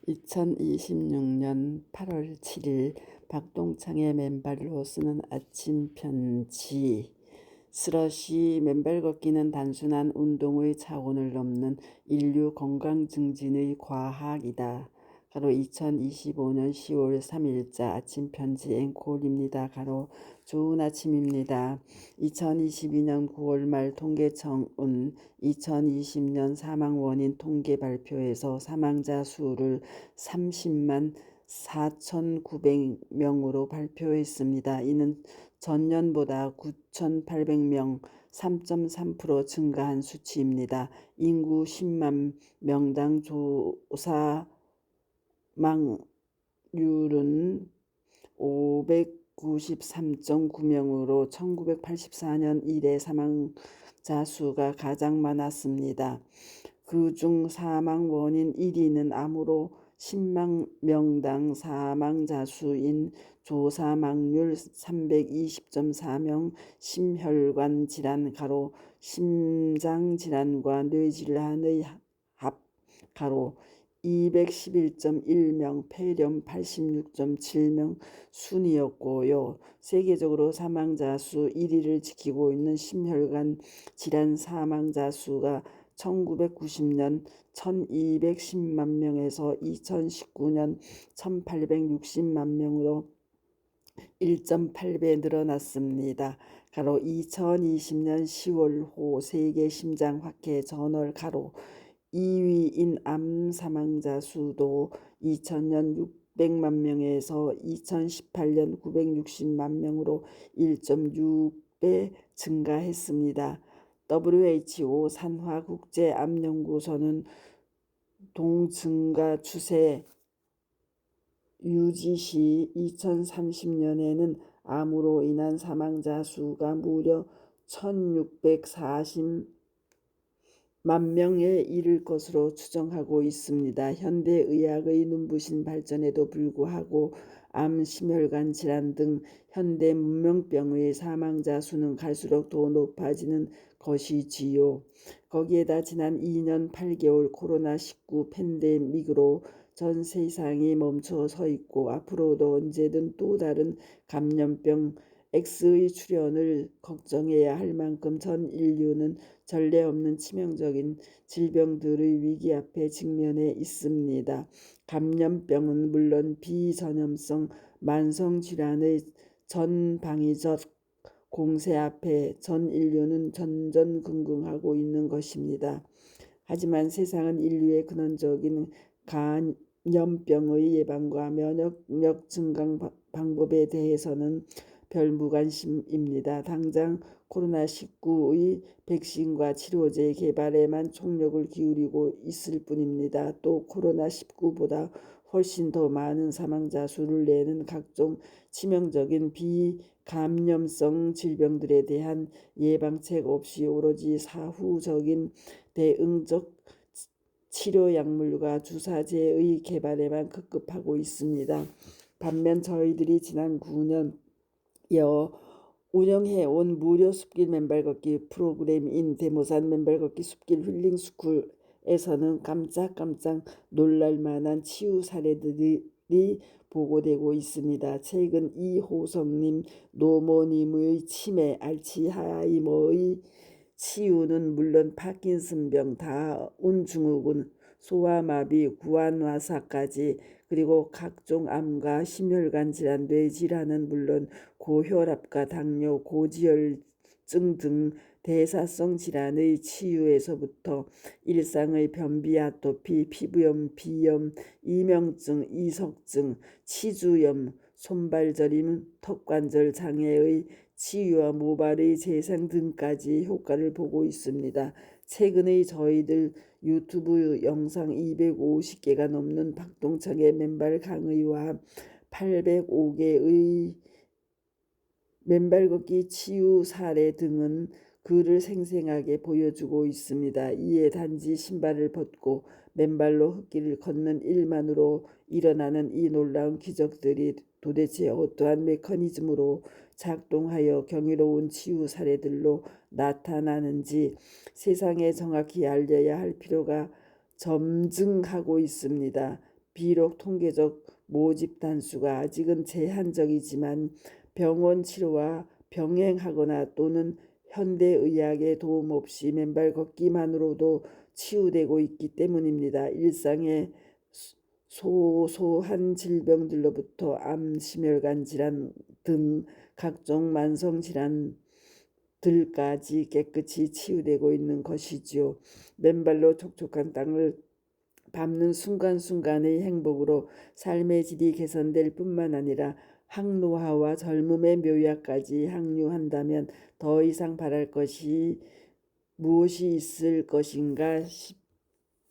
2026년 8월 7일 박동창의 맨발로 쓰는 아침 편지. 스러시 맨발 걷기는 단순한 운동의 차원을 넘는 인류 건강 증진의 과학이다. 가로 2025년 10월 3일자 아침 편지 앵콜입니다. 가로 좋은 아침입니다. 2022년 9월 말 통계청은 2020년 사망 원인 통계 발표에서 사망자 수를 30만 4,900명으로 발표했습니다. 이는 전년보다 9,800명 3.3% 증가한 수치입니다. 인구 10만 명당 사망률은 593.9명으로 1984년 이래 사망자 수가 가장 많았습니다. 그중 사망 원인 1위는 암으로 10만 명당 사망자 수인 조사망률 320.4명, 심혈관 질환 가로 심장질환과 뇌질환의 합 가로 211.1명, 폐렴 86.7명 순이었고요. 세계적으로 사망자 수 1위를 지키고 있는 심혈관 질환 사망자 수가 1990년 1210만 명에서 2019년 1860만 명으로 1.8배 늘어났습니다. 가로 2020년 10월호 세계 심장학회 저널 가로 2위인 암 사망자 수도 2000년 600만 명에서 2018년 960만 명으로 1.6배 증가했습니다. WHO 산화국제암연구소는 동증가 추세 유지 시 2030년에는 암으로 인한 사망자 수가 무려 1640만 명에 이를 것으로 추정하고 있습니다. 현대의학의 눈부신 발전에도 불구하고 암, 심혈관 질환 등 현대 문명병의 사망자 수는 갈수록 더 높아지는 것이지요. 거기에다 지난 2년 8개월 코로나19 팬데믹으로 전 세상이 멈춰 서 있고 앞으로도 언제든 또 다른 감염병 X의 출현을 걱정해야 할 만큼 전 인류는 전례 없는 치명적인 질병들의 위기 앞에 직면해 있습니다. 감염병은 물론 비전염성 만성질환의 전방위적 공세 앞에 전 인류는 전전긍긍하고 있는 것입니다. 하지만 세상은 인류의 근원적인 감염병의 예방과 면역력 증강 방법에 대해서는 별 무관심입니다. 당장 코로나19의 백신과 치료제 개발에만 총력을 기울이고 있을 뿐입니다. 또 코로나19보다 훨씬 더 많은 사망자 수를 내는 각종 치명적인 비감염성 질병들에 대한 예방책 없이 오로지 사후적인 대응적 치료 약물과 주사제의 개발에만 급급하고 있습니다. 반면 저희들이 지난 9년여 운영해온 무료 숲길 맨발 걷기 프로그램인 대모산 맨발 걷기 숲길 힐링 스쿨에서는 깜짝깜짝 놀랄 만한 치유 사례들이 보고되고 있습니다. 최근 이호성님, 노모님의 치매, 알츠하이머의 치유는 물론 파킨슨병, 다운증후군, 소아마비, 구안와사까지 그리고 각종 암과 심혈관 질환, 뇌질환은 물론 고혈압과 당뇨, 고지혈증 등 대사성 질환의 치유에서부터 일상의 변비, 아토피, 피부염, 비염, 이명증, 이석증, 치주염, 손발저림, 턱관절 장애의 치유와 모발의 재생 등까지 효과를 보고 있습니다. 최근의 저희들 유튜브 영상 250개가 넘는 박동창의 맨발 강의와 805개의 맨발 걷기 치유 사례 등은 그를 생생하게 보여주고 있습니다. 이에 단지 신발을 벗고 맨발로 흙길을 걷는 일만으로 일어나는 이 놀라운 기적들이 도대체 어떠한 메커니즘으로 작동하여 경이로운 치유 사례들로 나타나는지 세상에 정확히 알려야 할 필요가 점증하고 있습니다. 비록 통계적 모집 단수가 아직은 제한적이지만 병원 치료와 병행하거나 또는 현대의학의 도움 없이 맨발 걷기만으로도 치유되고 있기 때문입니다. 일상의 소소한 질병들로부터 암, 심혈관 질환 등 각종 만성 질환들까지 깨끗이 치유되고 있는 것이지요. 맨발로 촉촉한 땅을 밟는 순간순간의 행복으로 삶의 질이 개선될 뿐만 아니라 항노화와 젊음의 묘약까지 항류한다면 더 이상 바랄 것이 무엇이 있을 것인가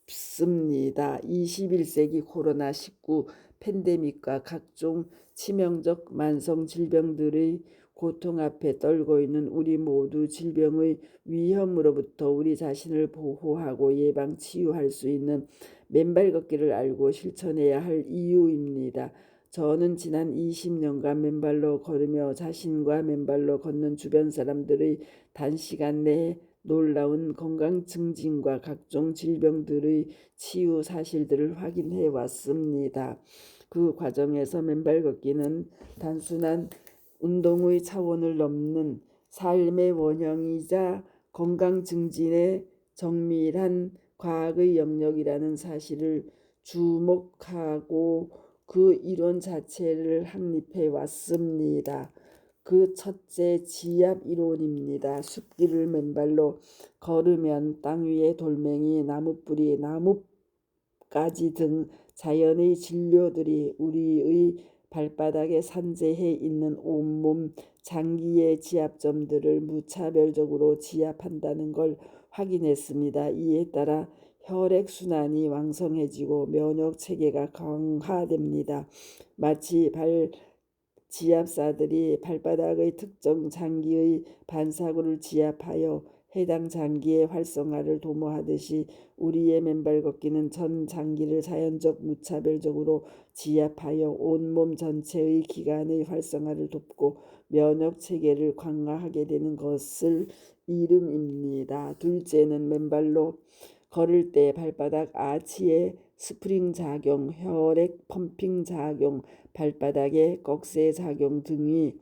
싶습니다. 21세기 코로나19 팬데믹과 각종 치명적 만성 질병들의 고통 앞에 떨고 있는 우리 모두 질병의 위험으로부터 우리 자신을 보호하고 예방 치유할 수 있는 맨발 걷기를 알고 실천해야 할 이유입니다. 저는 지난 20년간 맨발로 걸으며 자신과 맨발로 걷는 주변 사람들의 단시간 내에 놀라운 건강 증진과 각종 질병들의 치유 사실들을 확인해 왔습니다. 그 과정에서 맨발 걷기는 단순한 운동의 차원을 넘는 삶의 원형이자 건강 증진의 정밀한 과학의 영역이라는 사실을 주목하고 그 이론 자체를 확립해 왔습니다. 그 첫째 지압 이론입니다. 숲길을 맨발로 걸으면 땅 위에 돌멩이, 나무뿌리, 나뭇가지 등 자연의 진료들이 우리의 발바닥에 산재해 있는 온몸 장기의 지압점들을 무차별적으로 지압한다는 걸 확인했습니다. 이에 따라 혈액순환이 왕성해지고 면역체계가 강화됩니다. 마치 지압사들이 발바닥의 특정 장기의 반사구를 지압하여 해당 장기의 활성화를 도모하듯이 우리의 맨발 걷기는 전 장기를 자연적 무차별적으로 지압하여 온몸 전체의 기관의 활성화를 돕고 면역체계를 강화하게 되는 것을 이름입니다. 둘째는 맨발로 걸을 때 발바닥 아치의 스프링 작용, 혈액 펌핑 작용, 발바닥의 꺽쇠 작용 등이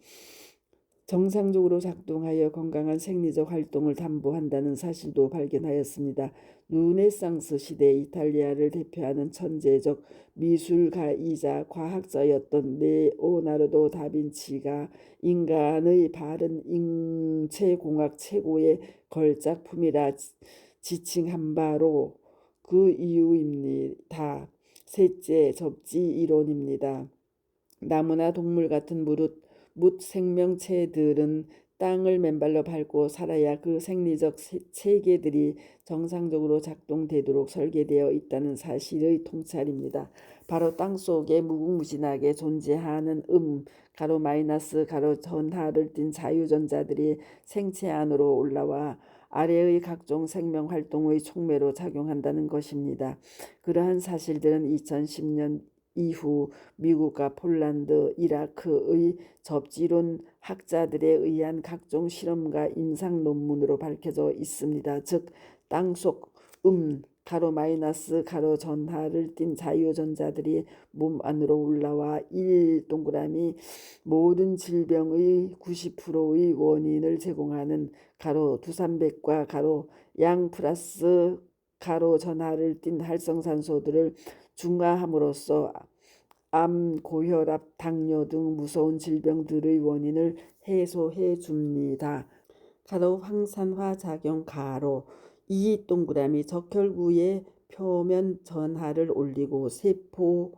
정상적으로 작동하여 건강한 생리적 활동을 담보한다는 사실도 발견하였습니다. 르네상스 시대 이탈리아를 대표하는 천재적 미술가이자 과학자였던 레오나르도 다빈치가 인간의 발은 인체공학 최고의 걸작품이라 지칭한 바로 그 이유입니다. 셋째, 접지 이론입니다. 나무나 동물 같은 뭇 생명체들은 땅을 맨발로 밟고 살아야 그 생리적 체계들이 정상적으로 작동되도록 설계되어 있다는 사실의 통찰입니다. 바로 땅속에 무궁무진하게 존재하는 가로 마이너스 가로 전하를 띤 자유전자들이 생체 안으로 올라와 아래의 각종 생명 활동의 촉매로 작용한다는 것입니다. 그러한 사실들은 2010년 이후 미국과 폴란드, 이라크의 접지론 학자들에 의한 각종 실험과 임상 논문으로 밝혀져 있습니다. 즉 땅속 가로 마이너스 가로 전하를 띤 자유전자들이 몸 안으로 올라와 1동그라미 모든 질병의 90%의 원인을 제공하는 가로 두산백과 가로 양 플러스 가로 전하를 띤 활성산소들을 중화함으로써 암, 고혈압, 당뇨 등 무서운 질병들의 원인을 해소해 줍니다. 가로 황산화 작용 가로 이 동그라미 적혈구의 표면 전하를 올리고 세포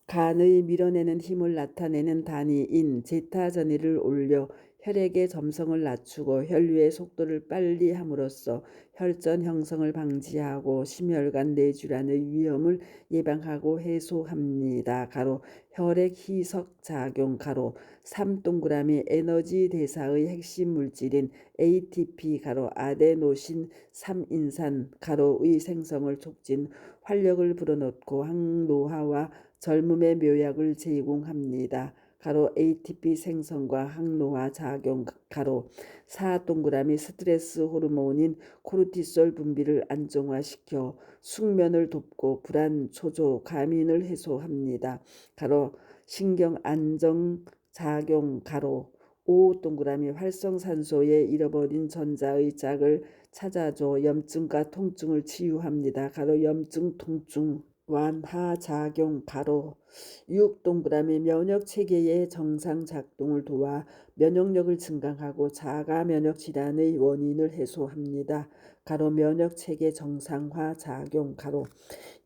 간의 밀어내는 힘을 나타내는 단위인 제타 전위를 올려 혈액의 점성을 낮추고 혈류의 속도를 빨리 함으로써 혈전 형성을 방지하고 심혈관 내질환의 위험을 예방하고 해소합니다. 가로 혈액 희석 작용 가로 3동그라미 에너지 대사의 핵심 물질인 ATP 가로 아데노신 3인산 가로의 생성을 촉진 활력을 불어넣고 항노화와 젊음의 묘약을 제공합니다. 가로 ATP 생성과 항노화 작용 가로 4 동그라미 스트레스 호르몬인 코르티솔 분비를 안정화시켜 숙면을 돕고 불안, 초조, 과민을 해소합니다. 가로 신경 안정 작용 가로 5 동그라미 활성산소에 잃어버린 전자의 짝을 찾아줘 염증과 통증을 치유합니다. 가로 염증 통증 완화 작용 가로 6 동그라미 면역 체계의 정상 작동을 도와 면역력을 증강하고 자가 면역 질환의 원인을 해소합니다. 가로 면역 체계 정상화 작용 가로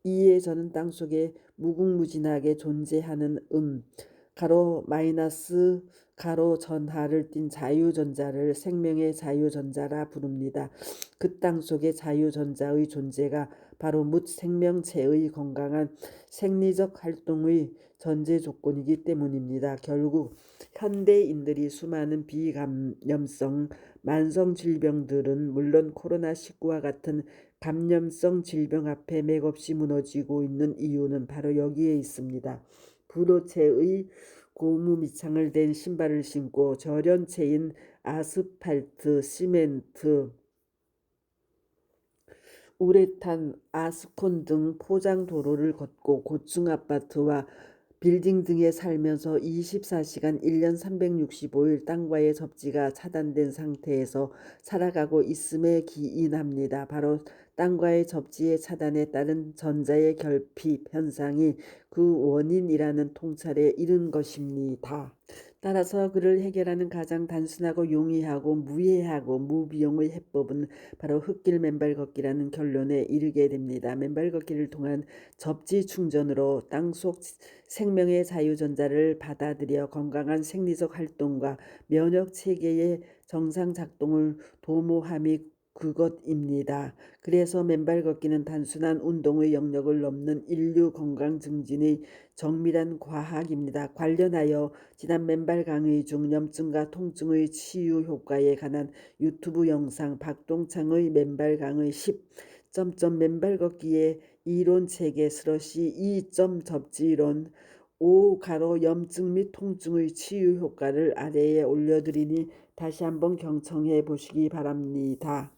2에 저는 땅속에 무궁무진하게 존재하는 가로 마이너스 가로 전하를 띤 자유전자를 생명의 자유전자라 부릅니다. 그 땅속의 자유전자의 존재가 바로 묻 생명체의 건강한 생리적 활동의 전제 조건이기 때문입니다. 결국 현대인들이 수많은 비감염성 만성 질병들은 물론 코로나19와 같은 감염성 질병 앞에 맥없이 무너지고 있는 이유는 바로 여기에 있습니다. 부도채의 고무 밑창을 댄 신발을 신고 저련체인 아스팔트, 시멘트, 우레탄, 아스콘 등 포장 도로를 걷고 고층 아파트와 빌딩 등에 살면서 24시간 1년 365일 땅과의 접지가 차단된 상태에서 살아가고 있음에 기인합니다. 바로 땅과의 접지의 차단에 따른 전자의 결핍 현상이 그 원인이라는 통찰에 이른 것입니다. 따라서 그를 해결하는 가장 단순하고 용이하고 무해하고 무비용의 해법은 바로 흙길 맨발 걷기라는 결론에 이르게 됩니다. 맨발 걷기를 통한 접지 충전으로 땅속 생명의 자유전자를 받아들여 건강한 생리적 활동과 면역 체계의 정상 작동을 도모함이 그것입니다. 그래서 맨발 걷기는 단순한 운동의 영역을 넘는 인류 건강 증진의 정밀한 과학입니다. 관련하여 지난 맨발 강의 중 염증과 통증의 치유 효과에 관한 유튜브 영상 박동창의 맨발 강의 10. 맨발 걷기의 이론 체계 슬러시 2. 접지론 5 가로 염증 및 통증의 치유 효과를 아래에 올려드리니 다시 한번 경청해 보시기 바랍니다.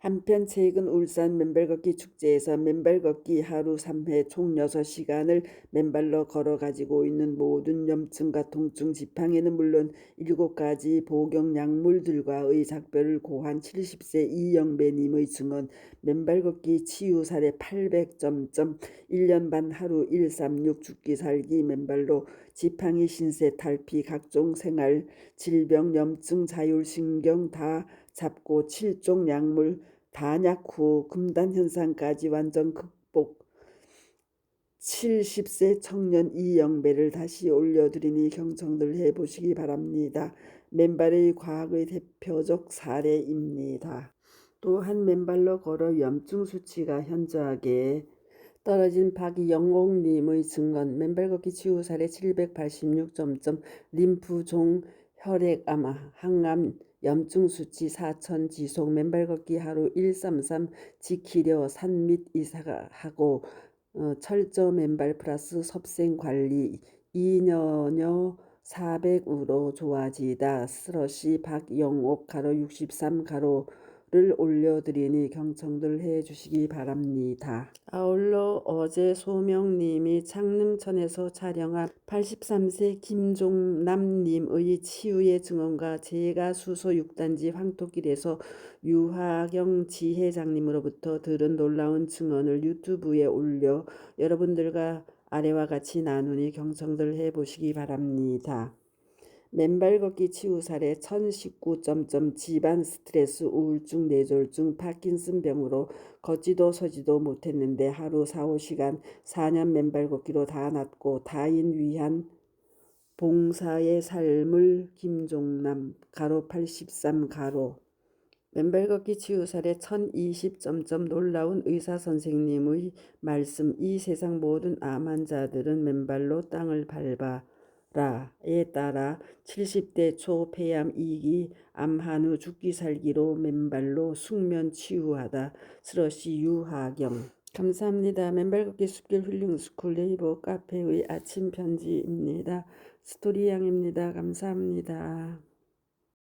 한편 최근 울산 맨발걷기 축제에서 맨발걷기 하루 3회 총 6시간을 맨발로 걸어가지고 있는 모든 염증과 통증 지팡이는 물론 7가지 복용 약물들과의 작별을 고한 70세 이영배님의 증언 맨발걷기 치유 사례 800점 1년 반 하루 136 죽기 살기 맨발로 지팡이 신세 탈피 각종 생활 질병 염증 자율신경 다 잡고 7종 약물 단약 후 금단 현상까지 완전 극복 70세 청년 이영배를 다시 올려드리니 경청들 해보시기 바랍니다. 맨발의 과학의 대표적 사례입니다. 또한 맨발로 걸어 염증 수치가 현저하게 떨어진 박영옥님의 증언 맨발 걷기 치유 사례 786점 림프종 혈액암 항암 염증 수치 4,000 지속 맨발 걷기 하루 133 지키려 산 및 이사하고 철저 맨발 플러스 섭생 관리 2년여 400으로 좋아지다 슬러시 박영옥 가로 63 가로를 올려드리니 경청들 해주시기 바랍니다. 아울러 어제 소명님이 창릉천에서 촬영한 83세 김종남님의 치유의 증언과 제가 수소 6단지 황토길에서 유하경 지회장님으로부터 들은 놀라운 증언을 유튜브에 올려 여러분들과 아래와 같이 나누니 경청들 해보시기 바랍니다. 맨발 걷기 치유 사례 1019 집안 스트레스 우울증 뇌졸중 파킨슨병으로 걷지도 서지도 못했는데 하루 4-5시간 4년 맨발 걷기로 다 낫고 타인 위한 봉사의 삶을 김종남 가로 83 가로 맨발 걷기 치유 사례 1020 놀라운 의사 선생님의 말씀 이 세상 모든 암 환자들은 맨발로 땅을 밟아라에 따라 70대 초 폐암 2기 암한후 죽기 살기로 맨발로 숙면 치유하다 슬러시 유하경 감사합니다. 맨발 걷기 숲길 힐링스쿨 네이버 카페의 아침 편지입니다. 스토리 양입니다. 감사합니다.